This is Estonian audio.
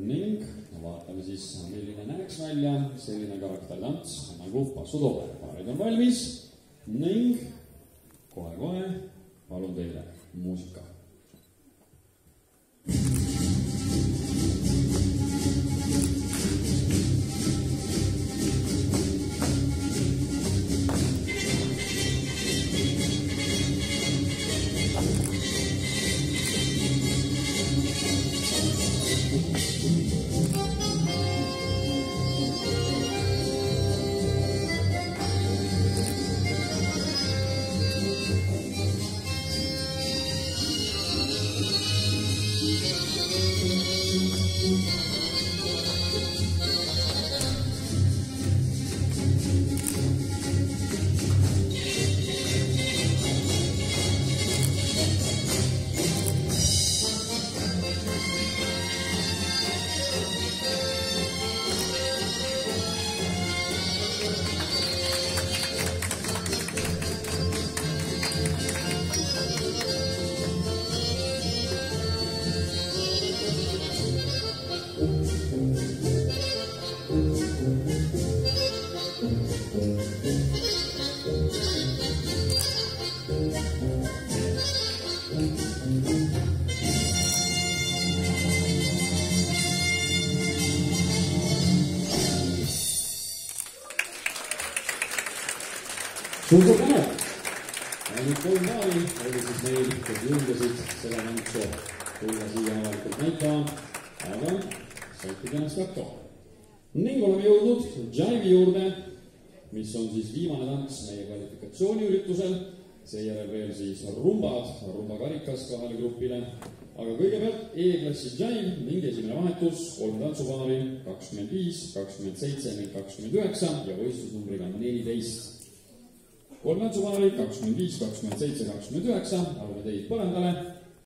ning vaatame siis, milline näeks välja selline karakterdants nagu Passutobe. Paarid on valmis ning kohe-kohe palun teile muusika. Suur tänu! Ainult 3 paari oli siis meil, kes julgesid selle näitsu tulla siia avalikult näitama, aga saitid ennast hakkama. Ning oleme jõudnud Jive'i juurde, mis on siis viimane tants meie kvalifikatsiooniüritusel, seejärel veel siis rumbakarikas 2 grupile, aga kõigepealt E-klassi Jive ning esimene vahetus 3 tantsupaari 25, 27 ning 29 ja võistlusnumbriga 14. 3 tantsupaari 25, 27, 29, arvame teid põrandale.